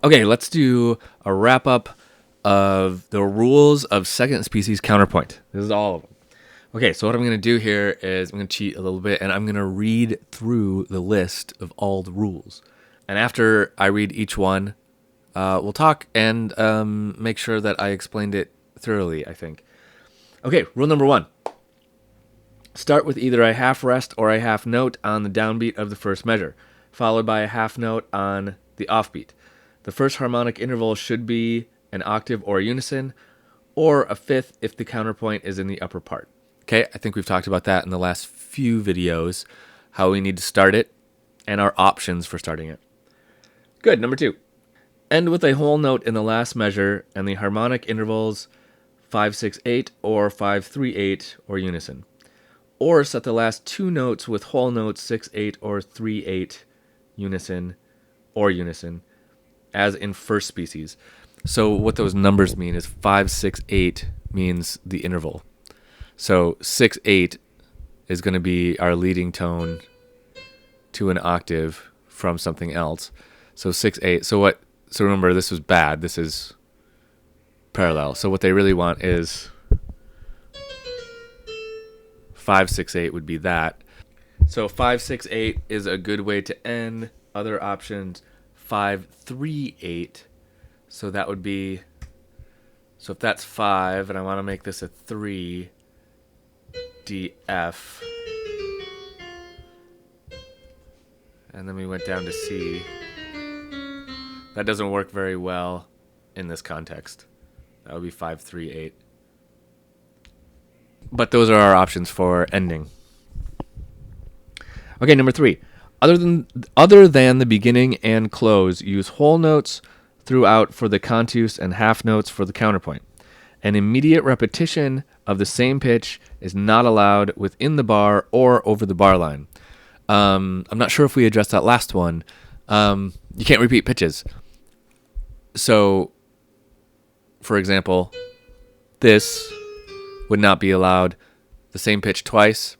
Okay, let's do a wrap up of the rules of second species counterpoint. This is all of them. Okay, so what I'm going to do here is I'm going to cheat a little bit, and I'm going to read through the list of all the rules. And after I read each one, we'll talk and make sure that I explained it thoroughly, I think. Okay, rule number 1. Start with either a half rest or a half note on the downbeat of the first measure, followed by a half note on the offbeat. The first harmonic interval should be an octave or a unison, or a fifth if the counterpoint is in the upper part. Okay, I think we've talked about that in the last few videos, how we need to start it, and our options for starting it. Good, number 2. End with a whole note in the last measure, and the harmonic intervals 5-6-8 or 5-3-8 or unison. Or set the last 2 notes with whole notes 6-8 or 3-8 unison or unison, as in first species. So what those numbers mean is 5-6-8 means the interval. So 6-8 is going to be our leading tone to an octave from something else. So 6-8. So remember, this was bad. This is parallel. So what they really want is 5-6-8 would be that. So 5-6-8 is a good way to end. Other options, 5-3-8. So that would be, so if that's 5 and I want to make this a 3, D, F, and then we went down to C. That doesn't work very well in this context. That would be 5-3-8. But those are our options for ending. Okay, number 3. Other than the beginning and close, use whole notes throughout for the contus and half notes for the counterpoint. An immediate repetition of the same pitch is not allowed within the bar or over the bar line. I'm not sure if we addressed that last one. You can't repeat pitches. So, for example, this would not be allowed the same pitch twice.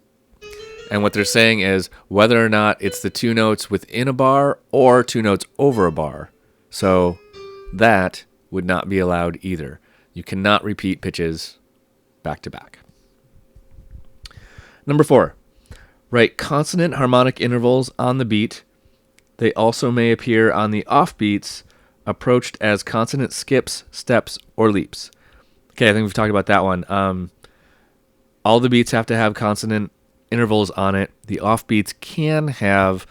And what they're saying is whether or not it's the 2 notes within a bar or 2 notes over a bar. So that would not be allowed either. You cannot repeat pitches back to back. Number 4, write consonant harmonic intervals on the beat. They also may appear on the offbeats, approached as consonant skips, steps, or leaps. Okay, I think we've talked about that one. All the beats have to have consonant intervals on it. The offbeats can have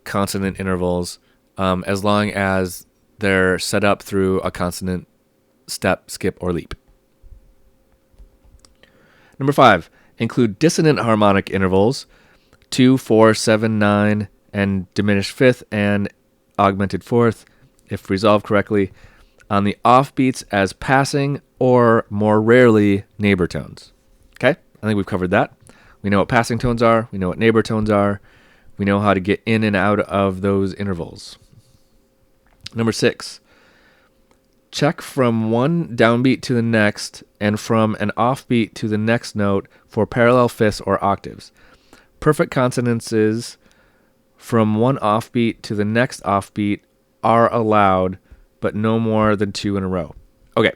consonant intervals as long as they're set up through a consonant step, skip, or leap. Number 5, include dissonant harmonic intervals 2, 4, 7, 9, and diminished fifth and augmented fourth, if resolved correctly, on the offbeats as passing or, more rarely, neighbor tones. Okay, I think we've covered that. We know what passing tones are. We know what neighbor tones are. We know how to get in and out of those intervals. Number 6, check from one downbeat to the next and from an offbeat to the next note for parallel fifths or octaves. Perfect consonances from one offbeat to the next offbeat are allowed, but no more than 2 in a row. Okay,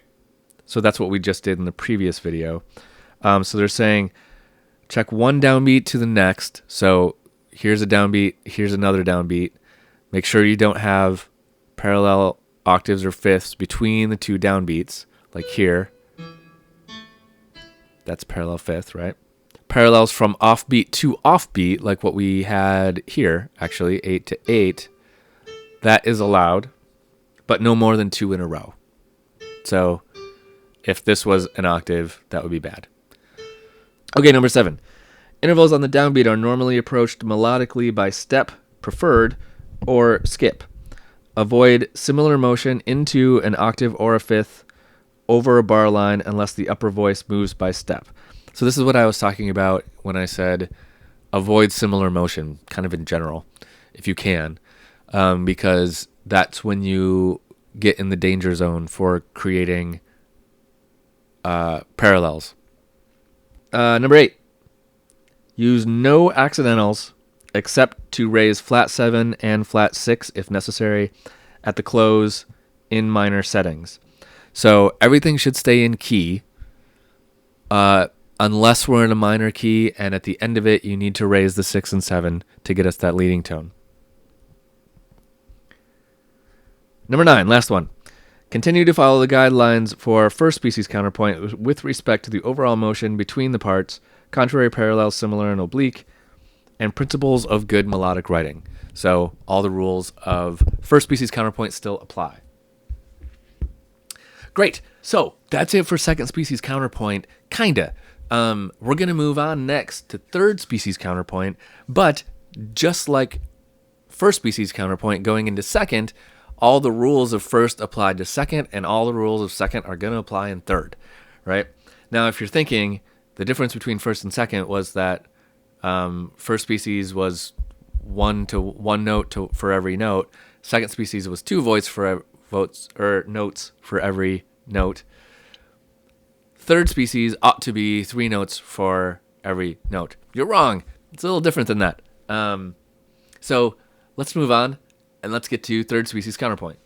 so that's what we just did in the previous video. So they're saying check one downbeat to the next. So here's a downbeat, here's another downbeat. Make sure you don't have parallel octaves or fifths between the 2 downbeats, like here. That's parallel fifth, right? Parallels from offbeat to offbeat, like what we had here, actually, 8 to 8. That is allowed, but no more than 2 in a row. So if this was an octave, that would be bad. Okay, number 7. Intervals on the downbeat are normally approached melodically by step, preferred, or skip. Avoid similar motion into an octave or a fifth over a bar line unless the upper voice moves by step. So this is what I was talking about when I said avoid similar motion, kind of in general, if you can, because that's when you get in the danger zone for creating parallels. Number 8, use no accidentals except to raise flat 7 and flat 6 if necessary at the close in minor settings. So everything should stay in key, unless we're in a minor key, and at the end of it, you need to raise the 6 and 7 to get us that leading tone. Number 9, last one. Continue to follow the guidelines for first species counterpoint with respect to the overall motion between the parts, contrary, parallel, similar, and oblique, and principles of good melodic writing. So all the rules of first species counterpoint still apply. Great. So that's it for second species counterpoint, kinda. We're going to move on next to third species counterpoint, but just like first species counterpoint going into second, all the rules of first apply to second, and all the rules of second are going to apply in third, right? Now, if you're thinking the difference between first and second was that first species was one note for every note, second species was 2 notes for every note. Third species ought to be 3 notes for every note. You're wrong. It's a little different than that. So let's move on and let's get to third species counterpoint.